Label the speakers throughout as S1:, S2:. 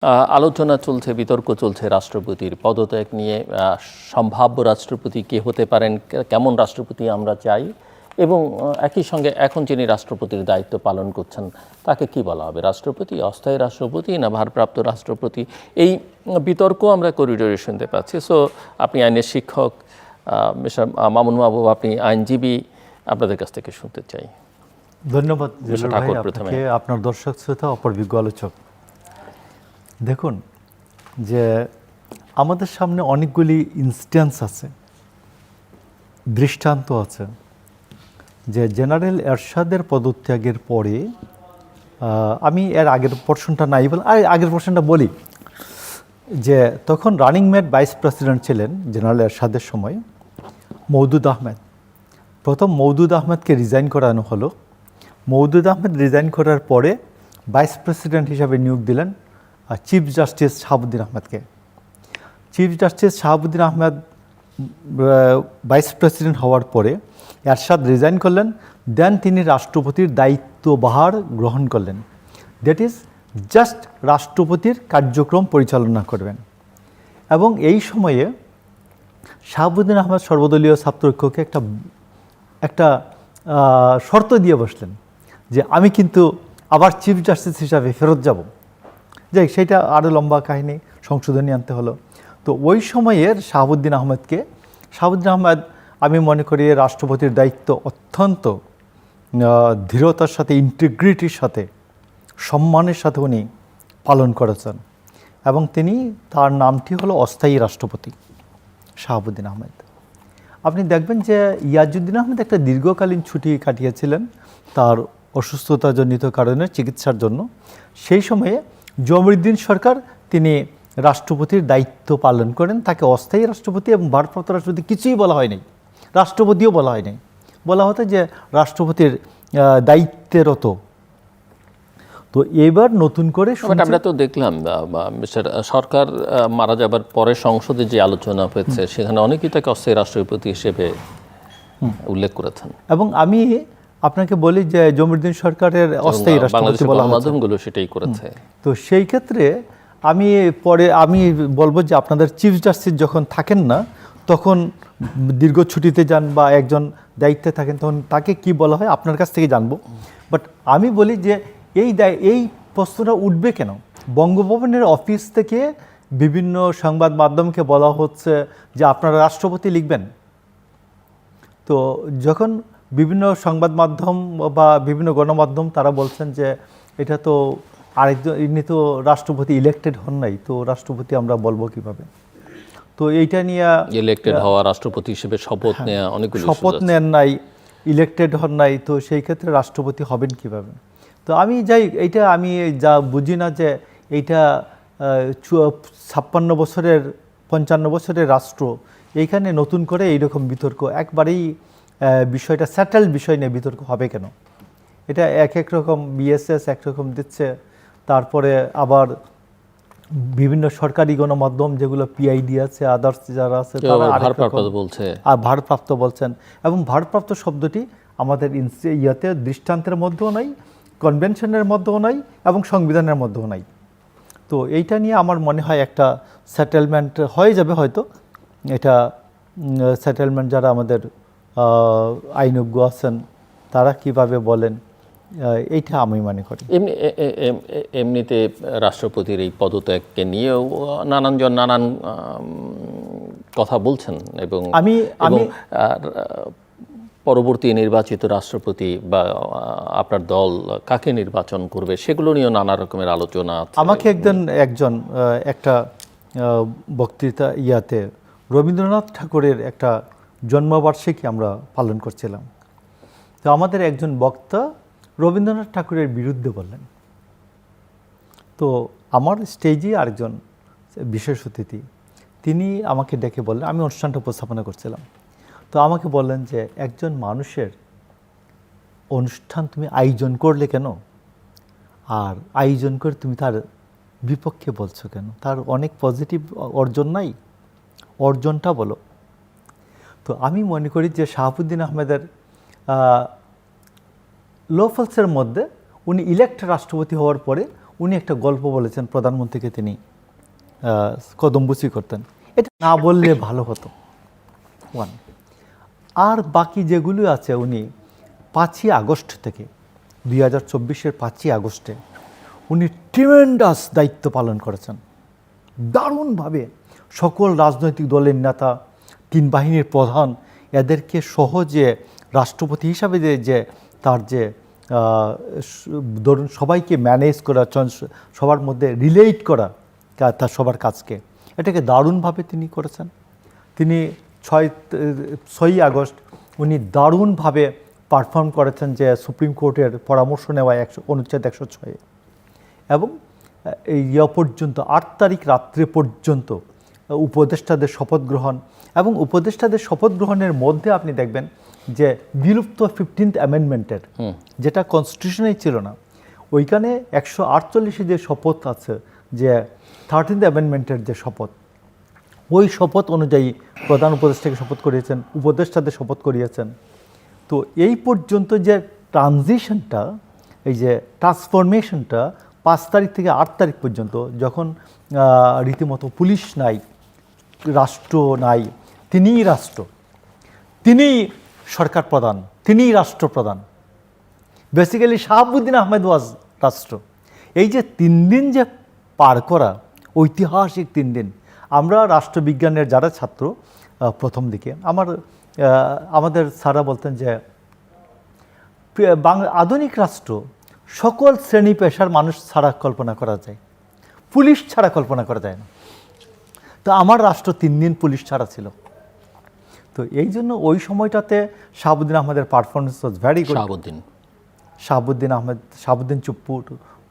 S1: আলোচনা চলছে, বিতর্ক চলছে রাষ্ট্রপতির পদত্যাগ নিয়ে। সম্ভাব্য রাষ্ট্রপতি কে হতে পারেন, কেমন রাষ্ট্রপতি আমরা চাই, এবং একই সঙ্গে এখন যিনি রাষ্ট্রপতির দায়িত্ব পালন করছেন তাকে কি বলা হবে, রাষ্ট্রপতি, অস্থায়ী রাষ্ট্রপতি না ভারপ্রাপ্ত রাষ্ট্রপতি? এই বিতর্ক আমরা করিডোরে শুনতে পাচ্ছি। সো আপনি আইনের শিক্ষক, মিস্টার মামুন মাহবুব, আপনি আইনজীবী, আপনাদের কাছ থেকে শুনতে চাই।
S2: ধন্যবাদ আপনাকে, আপনার দর্শক শ্রোতা, অপরবিজ্ঞ আলোচক। দেখুন, যে আমাদের সামনে অনেকগুলি ইনস্ট্যান্স আছে, দৃষ্টান্ত আছে, যে জেনারেল এরশাদের পদত্যাগের পরে, আমি এর আগের পোর্শনটা নাই বলে আগের পোর্শনটা বলি, যে তখন রানিং মেট ভাইস প্রেসিডেন্ট ছিলেন জেনারেল এরশাদের সময় মওদুদ আহমেদ। প্রথম মওদুদ আহমেদকে রিজাইন করানো হলো। মওদুদ আহমেদ রিজাইন করার পরে ভাইস প্রেসিডেন্ট হিসাবে নিয়োগ দিলেন চিফ জাস্টিস শাহাবুদ্দিন আহমেদকে। Chief justice Shahabuddin Ahmed vice president হওয়ার পরে এরশাদ রিজাইন করলেন। দেন তিনি রাষ্ট্রপতির দায়িত্বভার গ্রহণ করলেন। দ্যাট ইজ জাস্ট রাষ্ট্রপতির কার্যক্রম পরিচালনা করবেন। এবং এই সময়ে শাহাবুদ্দিন আহমেদ সর্বদলীয় ছাত্রৈক্যকে একটা শর্ত দিয়ে বসলেন, যে আমি কিন্তু আবার চিফ জাস্টিস হিসাবে ফেরত যাব। যাই, সেইটা আরও লম্বা কাহিনী, সংশোধনী আনতে হলো। তো ওই সময়ের শাহাবুদ্দিন আহমেদ আমি মনে করি রাষ্ট্রপতির দায়িত্ব অত্যন্ত দৃঢ়তার সাথে, ইন্টিগ্রিটির সাথে, সম্মানের সাথে উনি পালন করেছেন। এবং তার নামটি হলো অস্থায়ী রাষ্ট্রপতি শাহাবুদ্দিন আহমেদ। আপনি দেখবেন যে ইয়াজউদ্দিন আহমেদ একটা দীর্ঘকালীন ছুটি কাটিয়েছিলেন তার অসুস্থতাজনিত কারণে, চিকিৎসার জন্য। সেই সময়ে জমিরুদ্দিন সরকার তিনি রাষ্ট্রপতির দায়িত্ব পালন করেন। তাকে অস্থায়ী রাষ্ট্রপতি এবং ভারপ্রাপ্ত রাষ্ট্রপতি কিছুই বলা হয়নি, রাষ্ট্রপতিও বলা হয়নি। বলা হতো যে রাষ্ট্রপতির দায়িত্বেরত। তো এবার নতুন করে
S1: আমরা তো দেখলাম মিস্টার সরকার মারা যাবার পরে সংসদে যে আলোচনা হয়েছে, সেখানে অনেকেই তাকে অস্থায়ী রাষ্ট্রপতি হিসেবে উল্লেখ করেছেন। এবং
S2: আমি আপনাকে বলি যে জমিরুদ্দিন সরকারের অস্থায়ী রাষ্ট্রপতি বলা হয়,
S1: মাধ্যমগুলো সেটাই করেছে।
S2: তো সেই ক্ষেত্রে আমি বলবো যে আপনাদের চিফ জাস্টিস যখন থাকেন না, তখন দীর্ঘ ছুটিতে যান বা একজন দায়িত্বে থাকেন, তখন তাকে কি বলা হয় আপনার কাছ থেকে জানবো। বাট আমি বলি যে এই প্রশ্নটা উঠবে কেন? বঙ্গভবনের অফিস থেকে বিভিন্ন সংবাদ মাধ্যমকে বলা হচ্ছে যে আপনারা রাষ্ট্রপতি লিখবেন। তো যখন বিভিন্ন সংবাদ মাধ্যম বা বিভিন্ন গণমাধ্যম তারা বলছেন যে এটা তো আরেকজন, ইনি তো রাষ্ট্রপতি ইলেক্টেড হন নাই, তো রাষ্ট্রপতি আমরা বলবো কিভাবে? তো এইটা নিয়ে
S1: ইলেক্টেড হওয়া, রাষ্ট্রপতি হিসেবে শপথ নেওয়া, অনেকগুলো
S2: শপথ নেন নাই, ইলেক্টেড হন নাই, তো সেই ক্ষেত্রে রাষ্ট্রপতি হবেন কিভাবে? তো আমি এইটা আমি যা বুঝি না যে এইটা 55 বছরের রাষ্ট্র, এইখানে নতুন করে এইরকম বিতর্ক, একবারেই বিষয়টা সেটেলড বিষয় নিয়ে বিতর্ক হবে কেন? এটা এক রকম বিএসএস একরকম দিচ্ছে, তারপরে আবার বিভিন্ন সরকারি গণমাধ্যম যেগুলো পিআইডি আছে, আদার্স যারা আছে তারা ভারপ্রাপ্ত বলছেন। এবং ভারপ্রাপ্ত শব্দটি আমাদের দৃষ্টান্তের মধ্যেও নাই, কনভেনশনের মধ্যেও নাই, এবং সংবিধানের মধ্যেও নাই। তো এইটা নিয়ে আমার মনে হয় একটা সেটেলমেন্ট হয়ে যাবে হয়তো। এটা সেটেলমেন্ট যারা আমাদের আইনজ্ঞ আছেন তারা কিভাবে বলেন, এইটা আমি মনে করি।
S1: এমনিতে রাষ্ট্রপতির এই পদত্যাগকে নিয়েও নানানজন নানান কথা বলছেন, এবং আমি পরবর্তী নির্বাচিত রাষ্ট্রপতি বা আপনার দল কাকে নির্বাচন করবে সেগুলো নিয়েও নানা রকমের আলোচনা আছে।
S2: আমাকে একজন একটা বক্তৃতা রবীন্দ্রনাথ ঠাকুরের একটা জন্মবার্ষিকী আমরা পালন করছিলাম। তো আমাদের একজন বক্তা রবীন্দ্রনাথ ঠাকুরের বিরুদ্ধে বললেন। তো আমার স্টেজে আরেকজন বিশেষ অতিথি তিনি আমাকে ডেকে বললেন, আমি অনুষ্ঠানটা উপস্থাপনা করছিলাম, তো আমাকে বললেন যে একজন মানুষের অনুষ্ঠান তুমি আয়োজন করলে কেন, আর আয়োজন করে তুমি তার বিপক্ষে বলছো কেন? তার অনেক পজিটিভ অর্জন নাই, অর্জনটা বলো। তো আমি মনে করি যে শাহাবুদ্দিন আহমেদের লোফলসের মধ্যে উনি ইলেক্ট রাষ্ট্রপতি হওয়ার পরে উনি একটা গল্প বলেছেন, প্রধানমন্ত্রীকে তিনি কদমবুচি করতেন। এটা না বললে ভালো হতো, ওয়ান। আর বাকি যেগুলো আছে, উনি 5ই আগস্ট থেকে 2024-এর 5ই আগস্টে উনি ট্রিমেন্ডাস দায়িত্ব পালন করেছেন দারুণভাবে। সকল রাজনৈতিক দলের নেতা, 3 বাহিনীর প্রধান, এদেরকে সহজে রাষ্ট্রপতি হিসাবে যে তার যে ধরুন সবাইকে ম্যানেজ করা, সবার মধ্যে রিলেট করা তার সবার কাজকে, এটাকে দারুণভাবে তিনি করেছেন। তিনি 6ই আগস্ট উনি দারুণভাবে পারফর্ম করেছেন যে সুপ্রিম কোর্টের পরামর্শ নেওয়া অনুচ্ছেদ 106 এবং এই পর্যন্ত 8 তারিখ রাত্রে পর্যন্ত উপদেষ্টাদের শপথ গ্রহণ, এবং উপদেষ্টাদের শপথ গ্রহণের মধ্যে আপনি দেখবেন যে বিলুপ্ত 15th অ্যামেন্ডমেন্টের, যেটা কনস্টিটিউশনেই ছিল না, ওইখানে 148 যে শপথ আছে, যে 13th অ্যামেন্ডমেন্টের যে শপথ, ওই শপথ অনুযায়ী প্রধান উপদেষ্টাকে শপথ করিয়েছেন, উপদেষ্টাদের শপথ করিয়েছেন। তো এই পর্যন্ত যে ট্রানজিশনটা, এই যে ট্রান্সফরমেশনটা 5 তারিখ থেকে 8 তারিখ পর্যন্ত, যখন রীতিমতো পুলিশ নাই, রাষ্ট্র নাই, তিনিই রাষ্ট্র, তিনিই সরকার প্রধান, তিনিই রাষ্ট্রপ্রধান। বেসিক্যালি শাহাবুদ্দিন আহমেদ ওয়াজ রাষ্ট্র। এই যে 3 দিন যে পার করা, ঐতিহাসিক 3 দিন। আমরা রাষ্ট্রবিজ্ঞানের যারা ছাত্র প্রথম দিকে, আমাদের স্যারা বলতেন যে আধুনিক রাষ্ট্র সকল শ্রেণী পেশার মানুষ ছাড়া কল্পনা করা যায়, পুলিশ ছাড়া কল্পনা করা যায় না। তো আমার রাষ্ট্র 3 দিন পুলিশ ছাড়া ছিল। তো এই জন্য ওই সময়টাতে শাহাবুদ্দিন আহমেদের performance was very good. Shahabuddin চুপ্পুর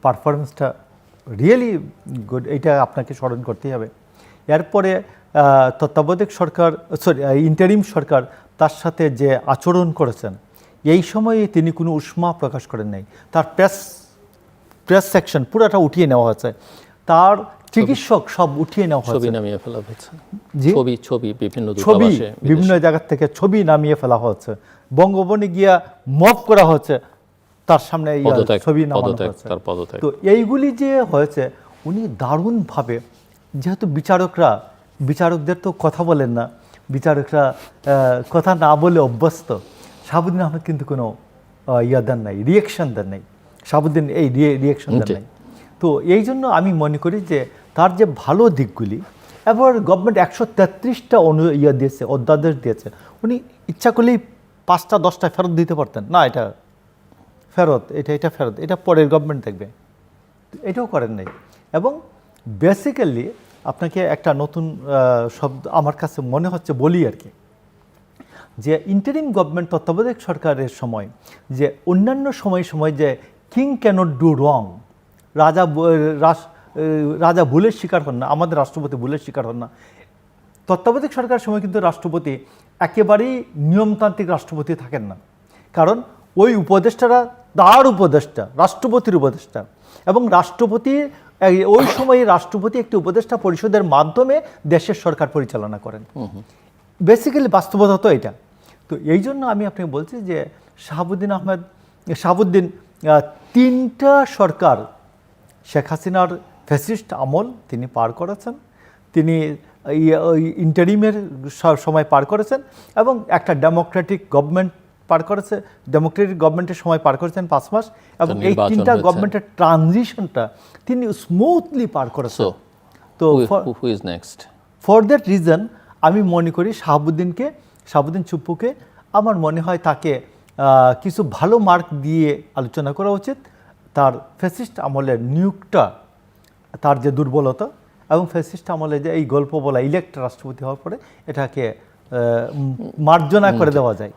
S2: পারফরমেন্সটা রিয়েলি গুড, এইটা আপনাকে স্মরণ করতেই হবে। এরপরে তত্ত্বাবধায়ক সরকার, ইন্টারিম সরকার তার সাথে যে আচরণ করেছেন, এই সময়ে তিনি কোনো উষ্মা প্রকাশ করেন নাই। তার প্রেস সেকশন পুরোটা উঠিয়ে নেওয়া হয়েছে, তার চিকিৎসক সব উঠিয়ে নেওয়া হয়েছে,
S1: ছবি নামিয়ে ফেলা হয়েছে,
S2: বিভিন্ন জায়গা থেকে ছবি নামিয়ে ফেলা হয়েছে, বঙ্গভবনে গিয়া মব করা হয়েছে, তার সামনে ছবি নামানো হয়েছে। তো এইগুলি যে হয়েছে, উনি দারুণভাবে, যেহেতু বিচারকদের তো কথা বলেন না, বিচারকরা কথা না বলে অভ্যস্ত, শাহাবুদ্দিন আহমেদ কিন্তু কোনো দেন নাই, রিয়েকশন দেন নাই, শাহাবুদ্দিন এই রিয়েকশন দেন নাই। তো এই জন্য আমি মনে করি যে তার যে ভালো দিকগুলি, এবার গভর্নমেন্ট 133টা দিয়েছে, অধ্যাদেশ দিয়েছে, উনি ইচ্ছা করলেই 5টা 10টা ফেরত দিতে পারতেন, না এটা ফেরত, এটা ফেরত, এটা পরের গভর্নমেন্ট দেখবে, এটাও করেন নাই। এবং বেসিক্যালি আপনাকে একটা নতুন শব্দ আমার কাছে মনে হচ্ছে বলি আর কি, যে ইন্টারিম গভর্নমেন্ট, তত্ত্বাবধায়ক সরকারের সময়, যে অন্যান্য সময় যে কিং ক্যানট ডু রং, রাজা ভুলের শিকার হন না, আমাদের রাষ্ট্রপতি ভুলের শিকার হন না। তত্ত্বাবধায়ক সরকারের সময় কিন্তু রাষ্ট্রপতি একেবারেই নিয়মতান্ত্রিক রাষ্ট্রপতি থাকেন না, কারণ ওই উপদেষ্টারা তার উপদেষ্টা, রাষ্ট্রপতির উপদেষ্টা, এবং ওই সময়ে রাষ্ট্রপতি একটি উপদেষ্টা পরিষদের মাধ্যমে দেশের সরকার পরিচালনা করেন। বেসিক্যালি বাস্তবতা তো এটা। তো এই জন্য আমি আপনাকে বলছি যে শাহাবুদ্দিন 3টা সরকার, শেখ হাসিনার ফ্যাসিস্ট আমল তিনি পার করেছেন, তিনি ইন্টারিমের সময় পার করেছেন, এবং একটা ডেমোক্রেটিক গভর্নমেন্ট পার করেছে, ডেমোক্রেটিক গভর্নমেন্টের সময় পার করেছেন 5 মাস, এবং এই 3টা গভর্নমেন্টের ট্রানজিশনটা তিনি স্মুথলি পার করেছেন। তো ফর দ্যাট রিজন আমি মনে করি শাহাবুদ্দিন চুপ্পুকে, আমার মনে হয় তাকে কিছু ভালো মার্ক দিয়ে আলোচনা করা উচিত। তার ফ্যাসিস্ট আমলের নিয়োগটা, তার যে দুর্বলতা, এবং ফ্যাসিস্ট আমলে যে এই গল্প বলা ইলেক্ট রাষ্ট্রপতি হওয়ার পরে এটাকে মার্জনা করে দেওয়া যায়।